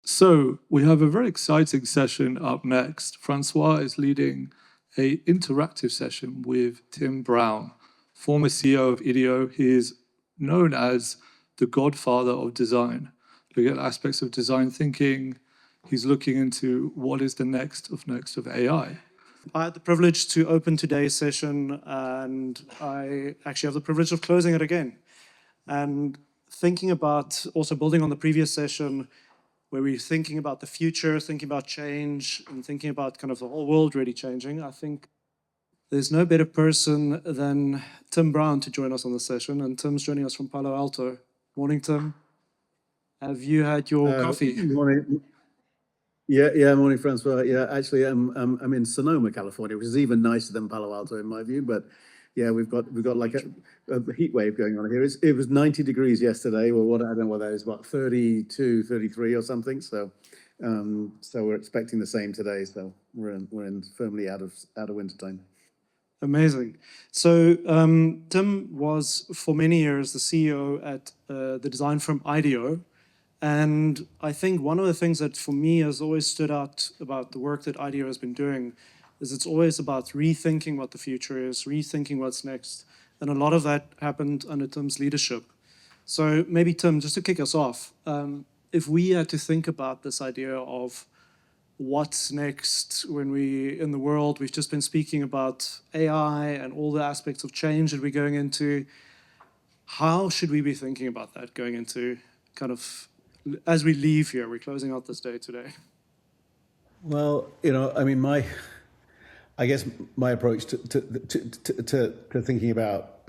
So we have a very exciting session up next. Francois is leading an interactive session with Tim Brown, former CEO of IDEO. He is known as the godfather of design. Looking at aspects of design thinking, he's looking into what is the next of AI. I had the privilege to open today's session, and I actually have the privilege of closing it again. And thinking about, also building on the previous session, where we're thinking about the future, thinking about change, and thinking about kind of the whole world really changing, I think there's no better person than Tim Brown to join us on the session. And Tim's joining us from Palo Alto. Morning, Tim. Have you had your coffee? Morning. Yeah, morning, Francois. Yeah, actually, I'm in Sonoma, California, which is even nicer than Palo Alto in my view. But yeah, we've got like a heat wave going on here. It was 90 degrees yesterday, or what, I don't know what that is, about 32, 33 or something. So we're expecting the same today. So we're in firmly out of winter time. Amazing. So Tim was for many years the CEO at the design firm IDEO. And I think one of the things that for me has always stood out about the work that IDEO has been doing is it's always about rethinking what the future is, rethinking what's next. And a lot of that happened under Tim's leadership. So maybe, Tim, just to kick us off, if we had to think about this idea of what's next when we, in the world, we've just been speaking about AI and all the aspects of change that we're going into, how should we be thinking about that going into kind of, as we leave here, we're closing out this day today? Well, I mean, I guess my approach to thinking about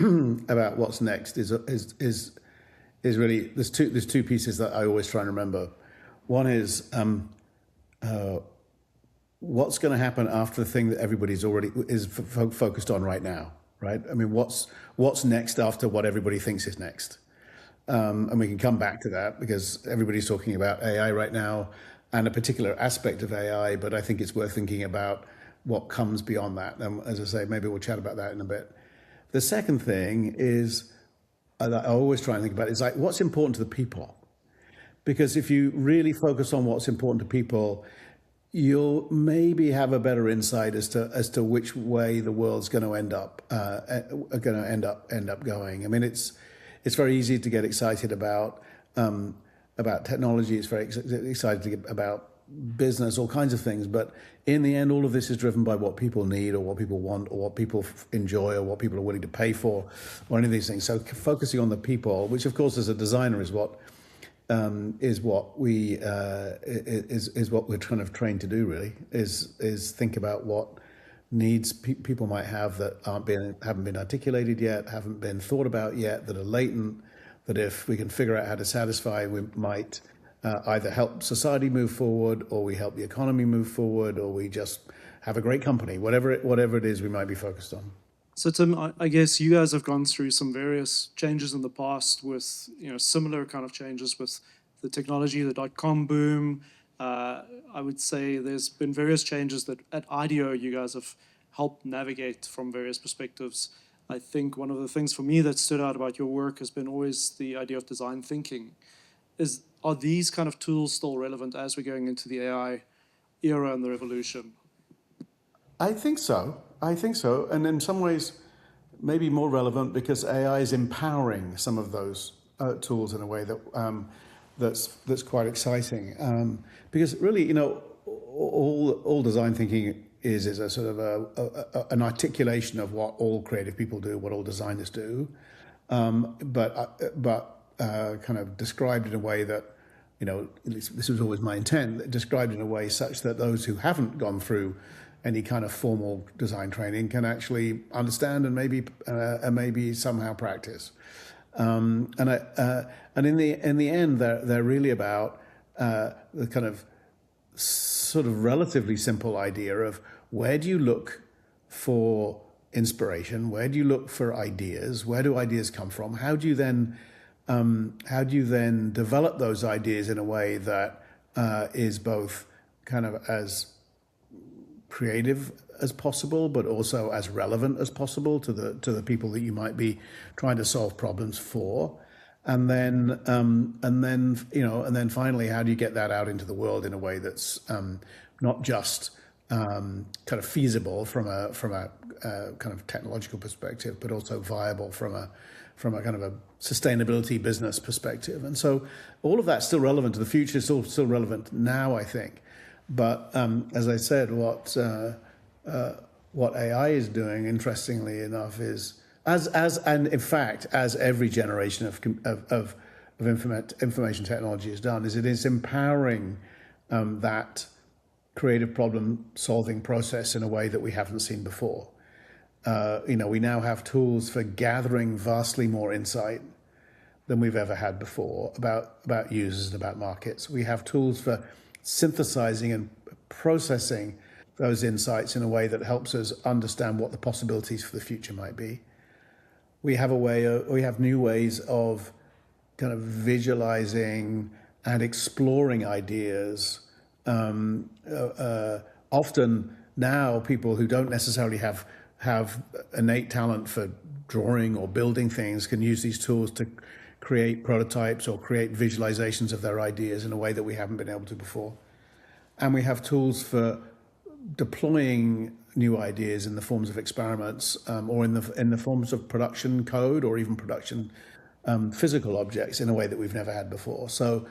about what's next is really there's two pieces that I always try and remember. One is what's going to happen after the thing that everybody's already is focused on right now, right? I mean, what's next after what everybody thinks is next? And we can come back to that because everybody's talking about AI right now and a particular aspect of AI, but I think it's worth thinking about what comes beyond that. And as I say, maybe we'll chat about that in a bit. The second thing is that I always try and think about is like what's important to the people. Because if you really focus on what's important to people, you'll maybe have a better insight as to which way the world's going to end up going. I mean, it's very easy to get excited about technology. It's very excited about business, all kinds of things. But in the end, all of this is driven by what people need or what people want or what people enjoy or what people are willing to pay for or any of these things. So focusing on the people, which of course as a designer is what we're kind of trained to do, really, is think about what needs people might have that haven't been articulated yet, haven't been thought about yet, that are latent, that if we can figure out how to satisfy, we might either help society move forward, or we help the economy move forward, or we just have a great company, whatever it is we might be focused on. So Tim, I guess you guys have gone through some various changes in the past with similar kind of changes with the technology, the dot-com boom. I would say there's been various changes that at IDEO you guys have helped navigate from various perspectives. I think one of the things for me that stood out about your work has been always the idea of design thinking. Are these kind of tools still relevant as we're going into the AI era and the revolution? I think so. And in some ways, maybe more relevant because AI is empowering some of those tools in a way that that's quite exciting. Because really, all design thinking is a sort of an articulation of what all creative people do, what all designers do, but kind of described in a way that, at least this was always my intent, described in a way such that those who haven't gone through any kind of formal design training can actually understand and maybe somehow practice. And in the end, they're really about the kind of sort of relatively simple idea of where do you look for inspiration, where do you look for ideas, where do ideas come from, how do you then develop those ideas in a way that is both kind of as creative as possible, but also as relevant as possible to the people that you might be trying to solve problems for. and then finally, how do you get that out into the world in a way that's not just kind of feasible from a kind of technological perspective, but also viable from a kind of a sustainability business perspective. And so all of that's still relevant to the future, still relevant now, I think. But as I said, what AI is doing, interestingly enough, is and in fact, as every generation of information technology has done, is it is empowering that creative problem-solving process in a way that we haven't seen before. We now have tools for gathering vastly more insight than we've ever had before about users and about markets. We have tools for synthesizing and processing those insights in a way that helps us understand what the possibilities for the future might be. We have new ways of kind of visualizing and exploring ideas. Often now, people who don't necessarily have innate talent for drawing or building things can use these tools to create prototypes or create visualizations of their ideas in a way that we haven't been able to before. And we have tools for deploying new ideas in the forms of experiments, or in the forms of production code, or even production physical objects in a way that we've never had before. So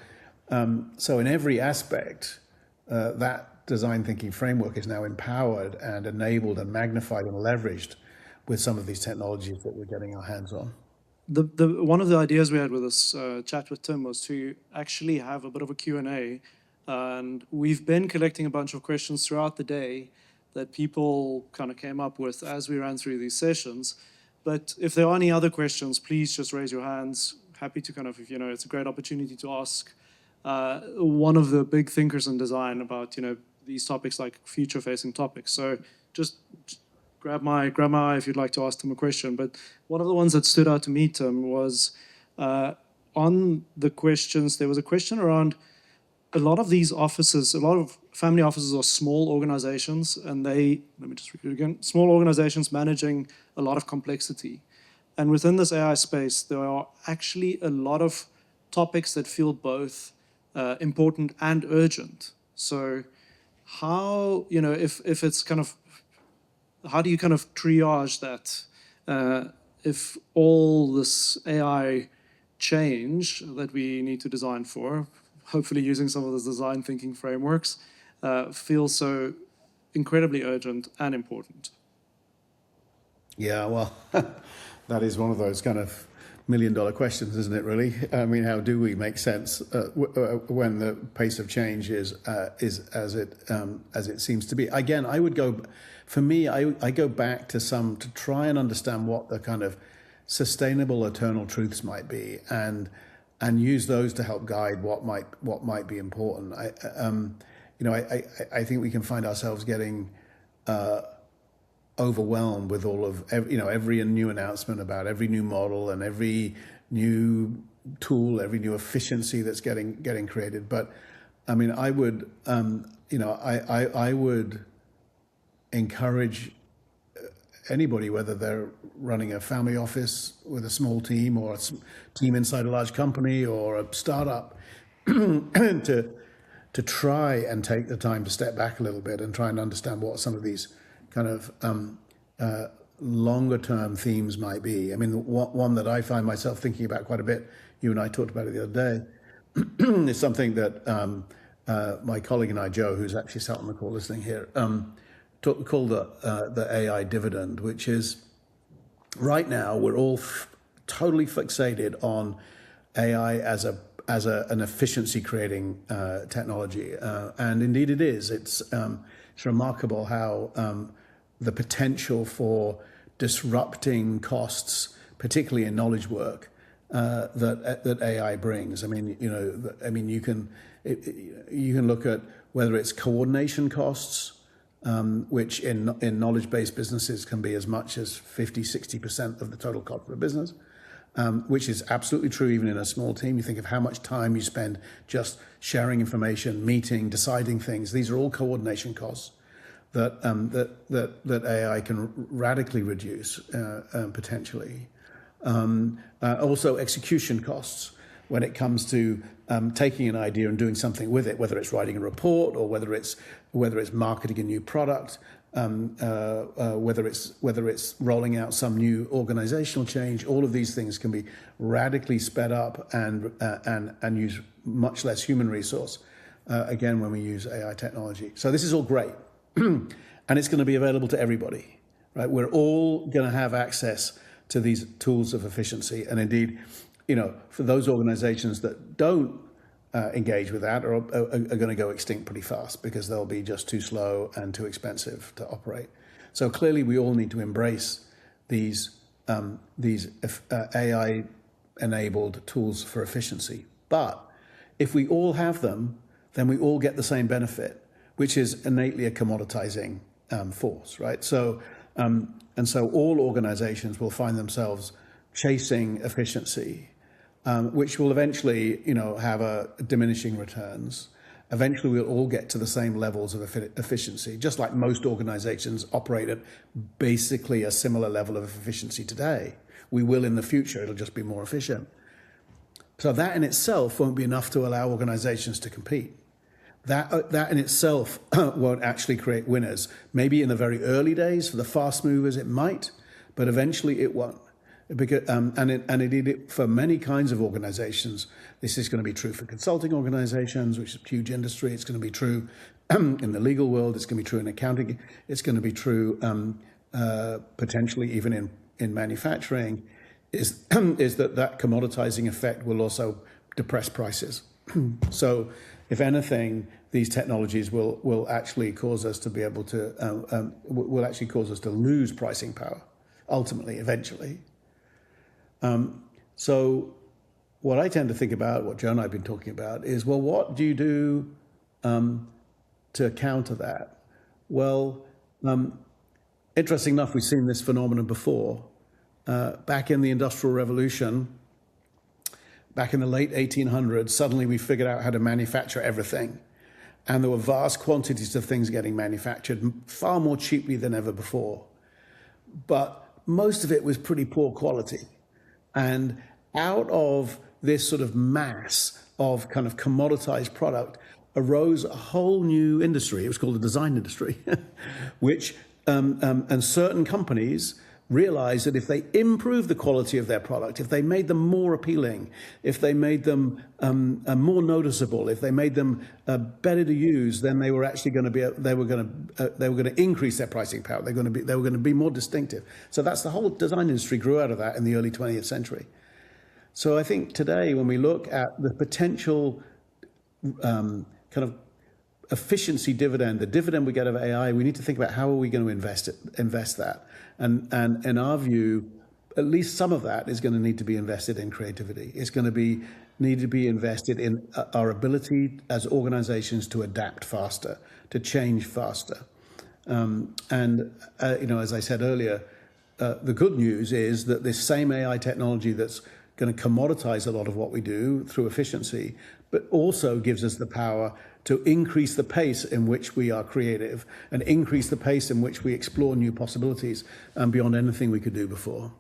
in every aspect, that design thinking framework is now empowered and enabled and magnified and leveraged with some of these technologies that we're getting our hands on. One of the ideas we had with this chat with Tim was to actually have a bit of a Q&A, and we've been collecting a bunch of questions throughout the day that people kind of came up with as we ran through these sessions. But if there are any other questions, please just raise your hands. Happy to kind of, it's a great opportunity to ask one of the big thinkers in design about, these topics, like future-facing topics. So just grab my eye if you'd like to ask them a question. But one of the ones that stood out to me, Tim, was on the questions, there was a question around a lot of these offices, a lot of family offices are small organizations, and let me just repeat it again, small organizations managing a lot of complexity. And within this AI space, there are actually a lot of topics that feel both important and urgent. So how, if it's kind of, how do you kind of triage that if all this AI change that we need to design for, hopefully using some of the design thinking frameworks, feels so incredibly urgent and important? Yeah, well, that is one of those kind of million-dollar questions, isn't it, really? I mean, how do we make sense when the pace of change is as it seems to be? Again, I would go, for me, I go back to try and understand what the kind of sustainable eternal truths might be, and use those to help guide what might be important. I think we can find ourselves getting overwhelmed with all of every new announcement about every new model and every new tool, every new efficiency that's getting created. But I mean, I would I would encourage anybody, whether they're running a family office with a small team, or a team inside a large company, or a startup, to try and take the time to step back a little bit and try and understand what some of these kind of longer term themes might be. I mean, one that I find myself thinking about quite a bit, you and I talked about it the other day, is something that my colleague and I, Joe, who's actually sat on the call listening here, called the AI dividend, which is, right now we're all totally fixated on AI as an efficiency creating technology, and indeed it is. It's remarkable how the potential for disrupting costs, particularly in knowledge work, that AI brings. I mean, you can look at whether it's coordination costs, which in knowledge-based businesses can be as much as 50-60% of the total cost of a business, which is absolutely true even in a small team. You think of how much time you spend just sharing information, meeting, deciding things. These are all coordination costs that AI can radically reduce potentially. Also execution costs when it comes to taking an idea and doing something with it, whether it's writing a report or whether it's marketing a new product, whether it's rolling out some new organizational change. All of these things can be radically sped up and use much less human resource. Again, when we use AI technology. So this is all great, and it's going to be available to everybody, right? We're all going to have access to these tools of efficiency, and indeed, for those organizations that don't engage with that are going to go extinct pretty fast because they'll be just too slow and too expensive to operate. So clearly, we all need to embrace these AI-enabled tools for efficiency. But if we all have them, then we all get the same benefit, which is innately a commoditizing force, right? So, and so all organizations will find themselves chasing efficiency, which will eventually, have a diminishing returns. Eventually, we'll all get to the same levels of efficiency, just like most organizations operate at basically a similar level of efficiency today. We will in the future, it'll just be more efficient. So that in itself won't be enough to allow organizations to compete. That in itself won't actually create winners. Maybe in the very early days, for the fast movers, it might, but eventually it won't. Because, indeed, for many kinds of organizations, this is going to be true for consulting organizations, which is a huge industry. It's going to be true in the legal world. It's going to be true in accounting. It's going to be true potentially even in manufacturing. Is that commoditizing effect will also depress prices. So, if anything, these technologies will actually cause us to be able to will actually cause us to lose pricing power, ultimately, eventually. So what I tend to think about, what Joe and I have been talking about, is, well, what do you do to counter that? Well, interesting enough, we've seen this phenomenon before. Back in the Industrial Revolution, back in the late 1800s, suddenly we figured out how to manufacture everything. And there were vast quantities of things getting manufactured, far more cheaply than ever before. But most of it was pretty poor quality. And out of this sort of mass of kind of commoditized product arose a whole new industry. It was called the design industry, which, and certain companies realized that if they improved the quality of their product, if they made them more appealing, if they made them more noticeable, if they made them better to use, then they were actually going to be they were going to increase their pricing power. They were going to be more distinctive. So that's the whole design industry grew out of that in the early 20th century. So I think today, when we look at the potential kind of efficiency dividend, the dividend we get of AI, we need to think about how are we going to invest that. And in our view, at least some of that is going to need to be invested in creativity. It's going to need to be invested in our ability as organizations to adapt faster, to change faster. As I said earlier, the good news is that this same AI technology that's going to commoditize a lot of what we do through efficiency, but also gives us the power to increase the pace in which we are creative and increase the pace in which we explore new possibilities beyond anything we could do before.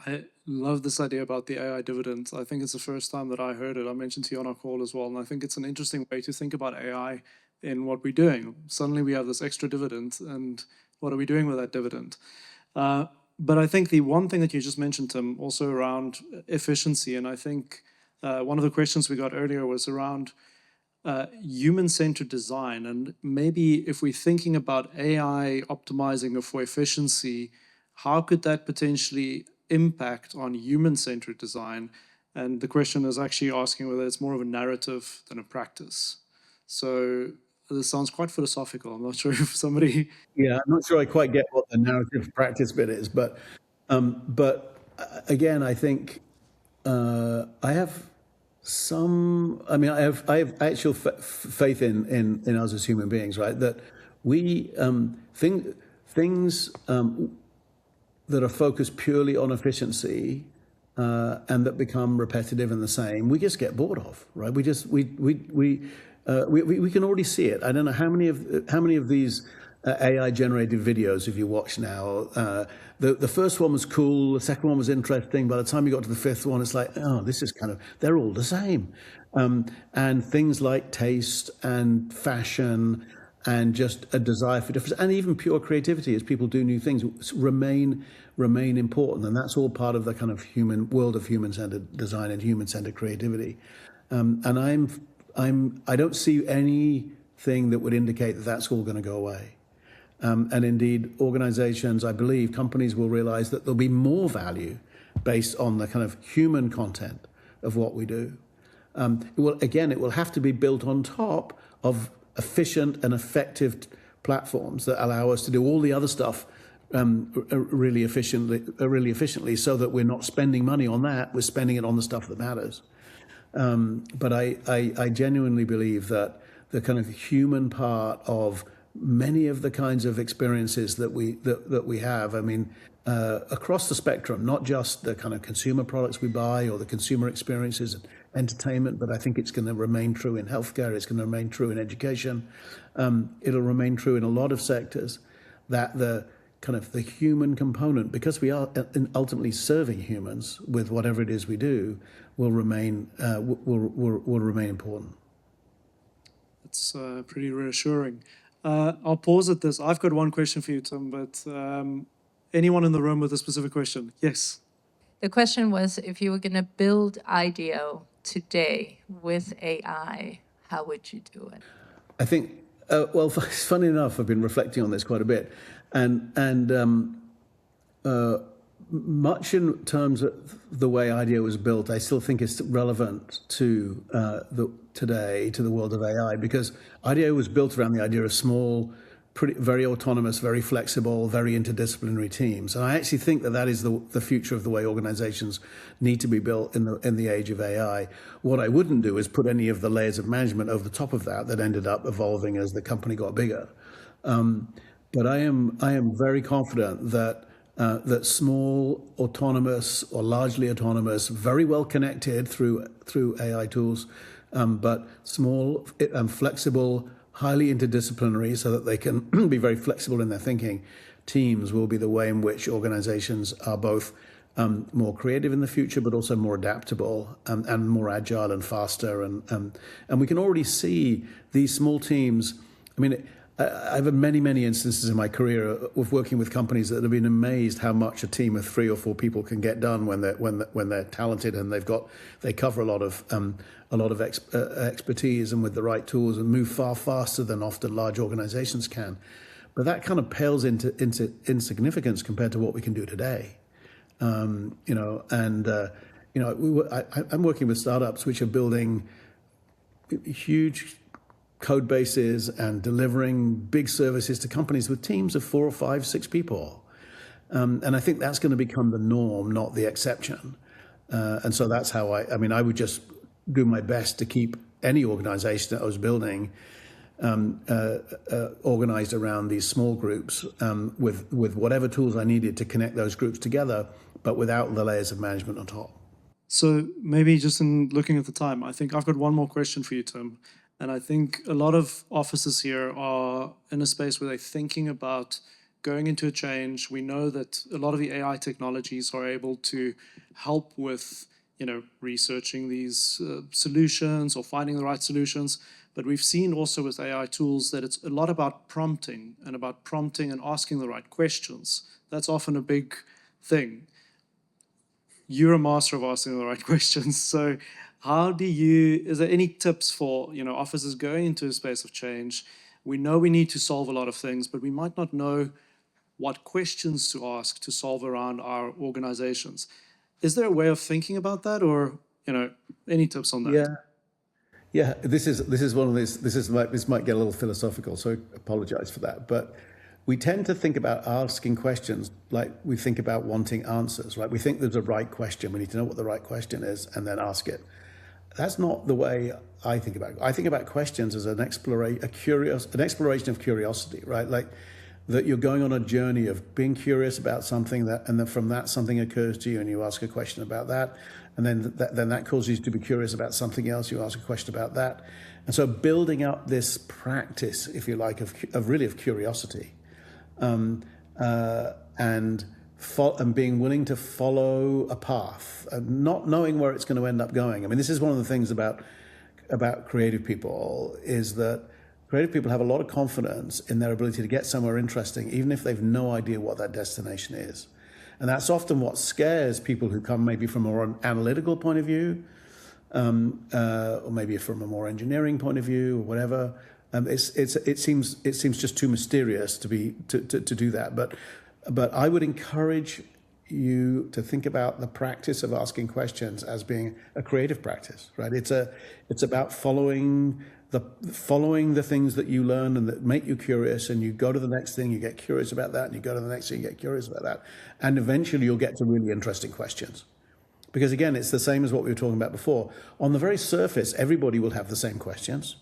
I love this idea about the AI dividend. I think it's the first time that I heard it. I mentioned to you on our call as well, and I think it's an interesting way to think about AI in what we're doing. Suddenly we have this extra dividend, and what are we doing with that dividend? But I think the one thing that you just mentioned, Tim, also around efficiency, and I think one of the questions we got earlier was around human-centered design. And maybe if we're thinking about AI optimizing for efficiency, how could that potentially impact on human-centered design? And the question is actually asking whether it's more of a narrative than a practice. So this sounds quite philosophical. I'm not sure if somebody... Yeah, I'm not sure I quite get what the narrative practice bit is, but again, I think I have actual faith in us as human beings, right? That we things that are focused purely on efficiency and that become repetitive and the same, we just get bored of, right? We can already see it. I don't know how many of these AI-generated videos, if you watch now. The first one was cool, the second one was interesting. By the time you got to the fifth one, it's like, oh, this is they're all the same. And things like taste and fashion and just a desire for difference, and even pure creativity as people do new things, remain important. And that's all part of the kind of world of human-centered design and human-centered creativity. And I don't see anything that would indicate that that's all going to go away. And indeed, organizations, I believe, companies will realize that there'll be more value based on the kind of human content of what we do. It will have to be built on top of efficient and effective platforms that allow us to do all the other stuff really efficiently, so that we're not spending money on that, we're spending it on the stuff that matters. But I genuinely believe that the kind of human part of many of the kinds of experiences that we have, I mean, across the spectrum, not just the kind of consumer products we buy or the consumer experiences and entertainment, but I think it's going to remain true in healthcare, it's going to remain true in education, it'll remain true in a lot of sectors, that the kind of the human component, because we are ultimately serving humans with whatever it is we do, will remain important. It's pretty reassuring. I'll pause at this. I've got one question for you, Tim, but anyone in the room with a specific question? Yes. The question was, if you were going to build IDEO today with AI, how would you do it? I think, well, funny enough, I've been reflecting on this quite a bit, and much in terms of the way IDEO was built, I still think it's relevant to today, to the world of AI, because IDEO was built around the idea of small, very autonomous, very flexible, very interdisciplinary teams. And I actually think that is the future of the way organizations need to be built in the age of AI. What I wouldn't do is put any of the layers of management over the top of that ended up evolving as the company got bigger. But I am very confident that that small, autonomous or largely autonomous, very well connected through AI tools, but small and flexible, highly interdisciplinary, so that they can be very flexible in their thinking, teams will be the way in which organizations are both more creative in the future, but also more adaptable and more agile and faster. And we can already see these small teams. I mean, I've had many instances in my career of working with companies that have been amazed how much a team of 3 or 4 people can get done when they're talented and they cover a lot of expertise and with the right tools, and move far faster than often large organizations can. But that kind of pales into insignificance compared to what we can do today. I'm working with startups which are building huge code bases and delivering big services to companies with teams of 4 or 5, 6 people. And I think that's going to become the norm, not the exception. And so that's how I would just do my best to keep any organization that I was building organized around these small groups with whatever tools I needed to connect those groups together, but without the layers of management on top. So maybe just in looking at the time, I think I've got one more question for you, Tim. And I think a lot of offices here are in a space where they're thinking about going into a change. We know that a lot of the AI technologies are able to help with, researching these solutions or finding the right solutions. But we've seen also with AI tools that it's a lot about prompting and asking the right questions. That's often a big thing. You're a master of asking the right questions. So is there any tips for, offices going into a space of change? We know we need to solve a lot of things, but we might not know what questions to ask to solve around our organizations. Is there a way of thinking about that, or, any tips on that? Yeah. This is one of these. This might get a little philosophical, so I apologize for that. But we tend to think about asking questions like we think about wanting answers, right? We think there's a right question. We need to know what the right question is and then ask it. That's not the way I think about it. I think about questions as an exploration of curiosity, right? Like that you're going on a journey of being curious about something, and then from that something occurs to you and you ask a question about that, and then that causes you to be curious about something else, you ask a question about that. And so building up this practice, if you like, of curiosity, and being willing to follow a path, not knowing where it's going to end up going. I mean, this is one of the things about creative people, is that creative people have a lot of confidence in their ability to get somewhere interesting, even if they've no idea what that destination is. And that's often what scares people who come maybe from a more analytical point of view, or maybe from a more engineering point of view, or whatever. It seems just too mysterious to do that. But I would encourage you to think about the practice of asking questions as being a creative practice, right? It's about following the things that you learn and that make you curious, and you go to the next thing, you get curious about that, and you go to the next thing, you get curious about that, and eventually you'll get to really interesting questions. Because again, it's the same as what we were talking about before. On the very surface, everybody will have the same questions.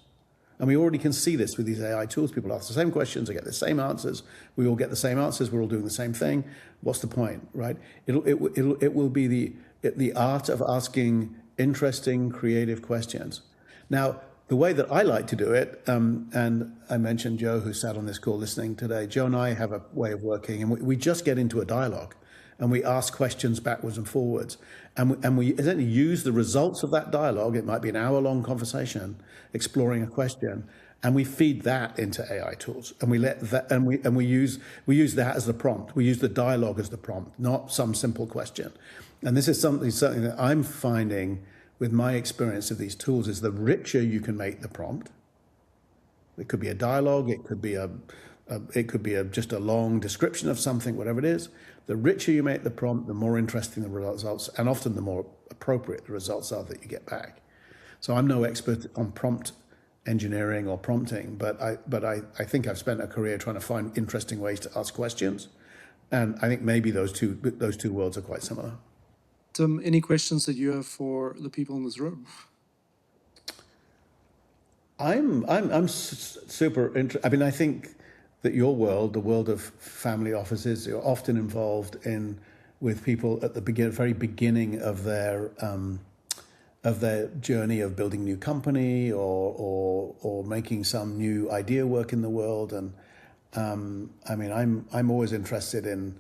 And we already can see this with these AI tools. People ask the same questions, they get the same answers. We all get the same answers. We're all doing the same thing. What's the point, right? It will be the art of asking interesting, creative questions. Now, the way that I like to do it, and I mentioned Joe, who sat on this call listening today. Joe and I have a way of working, and we just get into a dialogue, and we ask questions backwards and forwards, and we essentially use the results of that dialogue. It might be an hour-long conversation exploring a question, and we feed that into AI tools, and we let that, and we use that as the prompt. We use the dialogue as the prompt, not some simple question. And this is something that I'm finding with my experience of these tools, is the richer you can make the prompt. It could be a dialogue, it could be just a long description of something, whatever it is. The richer you make the prompt, the more interesting the results, and often the more appropriate the results are that you get back. So I'm no expert on prompt engineering or prompting, but I think I've spent a career trying to find interesting ways to ask questions, and I think maybe those two worlds are quite similar. Tim, any questions that you have for the people in this room? I'm super interested. I mean, I think that your world, the world of family offices, you're often involved with people at the very beginning of their journey of building new company or making some new idea work in the world. And I mean, I'm always interested in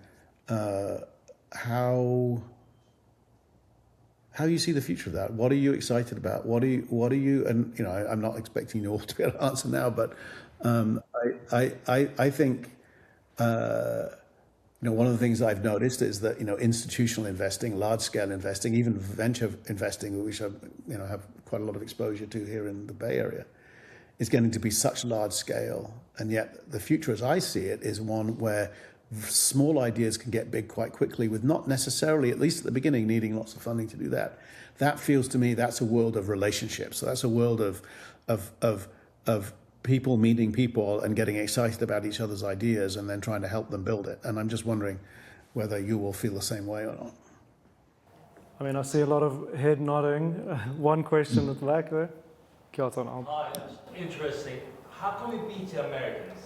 how you see the future of that. What are you excited about? What are you? And I'm not expecting you all to be able to answer now, but I think one of the things I've noticed is that institutional investing, large scale investing, even venture investing, which I have quite a lot of exposure to here in the Bay Area, is getting to be such large scale. And yet the future, as I see it, is one where small ideas can get big quite quickly, with not necessarily, at least at the beginning, needing lots of funding to do that. That feels to me, that's a world of relationships. So that's a world of people meeting people and getting excited about each other's ideas and then trying to help them build it. And I'm just wondering whether you will feel the same way or not. I mean, I see a lot of head nodding. One question at the back there. Kelton, Hi, that's interesting. How can we beat the Americans?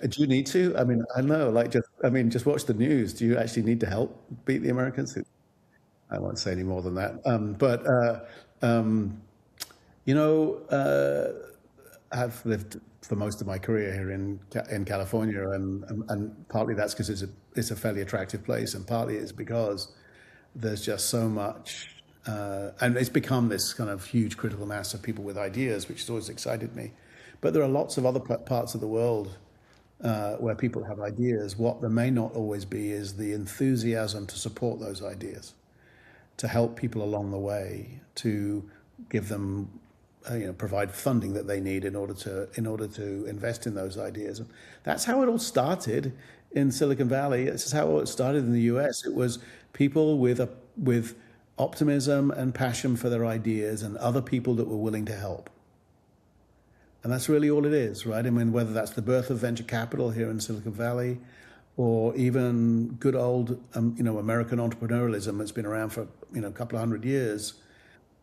Do you need to? I mean, I know, just watch the news. Do you actually need to help beat the Americans? I won't say any more than that. I've lived for most of my career here in California, and partly that's because it's a fairly attractive place, and partly it's because there's just so much, and it's become this kind of huge critical mass of people with ideas, which has always excited me. But there are lots of other parts of the world where people have ideas. What there may not always be is the enthusiasm to support those ideas, to help people along the way, to give them, provide funding that they need in order to invest in those ideas. And that's how it all started in Silicon Valley. This is how it started in the US. It was people with optimism and passion for their ideas, and other people that were willing to help. And that's really all it is, right? I mean, whether that's the birth of venture capital here in Silicon Valley, or even good old, American entrepreneurialism that's been around for, a couple of hundred years,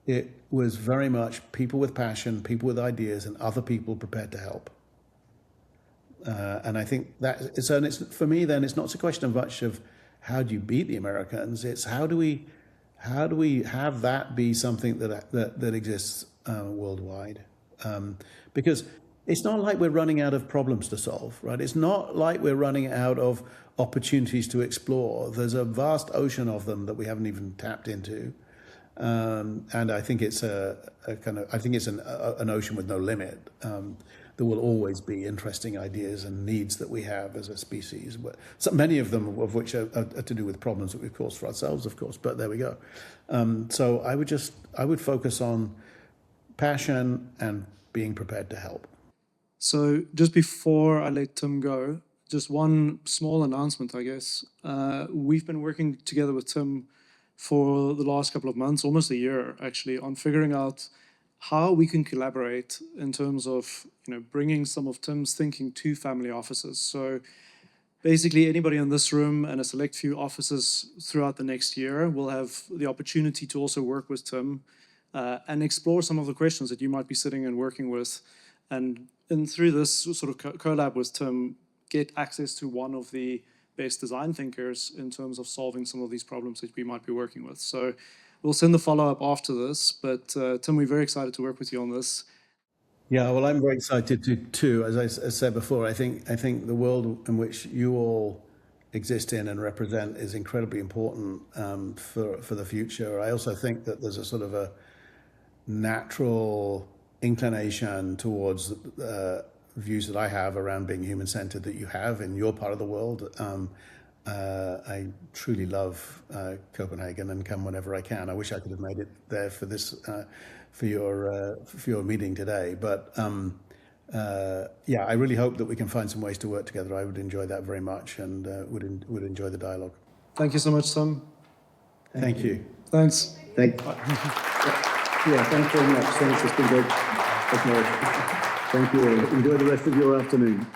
it was very much people with passion, people with ideas, and other people prepared to help. And I think that so. And it's for me. Then it's not a question of much of how do you beat the Americans. It's how do we have that be something that exists worldwide? Because it's not like we're running out of problems to solve, right? It's not like we're running out of opportunities to explore. There's a vast ocean of them that we haven't even tapped into, and I think it's an ocean with no limit. There will always be interesting ideas and needs that we have as a species. So many of them of which are to do with problems that we've caused for ourselves, of course. But there we go. So I would focus on passion and being prepared to help. So just before I let Tim go, just one small announcement, I guess. We've been working together with Tim for the last couple of months, almost a year actually, on figuring out how we can collaborate in terms of bringing some of Tim's thinking to family offices. So basically anybody in this room and a select few offices throughout the next year will have the opportunity to also work with Tim and explore some of the questions that you might be sitting and working with. And through this sort of collab with Tim, get access to one of the best design thinkers in terms of solving some of these problems that we might be working with. So we'll send the follow-up after this, but Tim, we're very excited to work with you on this. Yeah, well, I'm very excited too. As I said before, I think the world in which you all exist in and represent is incredibly important for the future. I also think that there's a sort of a natural inclination towards views that I have around being human-centered that you have in your part of the world. I truly love Copenhagen and come whenever I can. I wish I could have made it there for this for your meeting today. But yeah, I really hope that we can find some ways to work together. I would enjoy that very much and would enjoy the dialogue. Thank you so much, Tim. Thank you. Thanks. Yeah, thanks very much. Thanks, it's been great. Okay. Thank you. Enjoy the rest of your afternoon.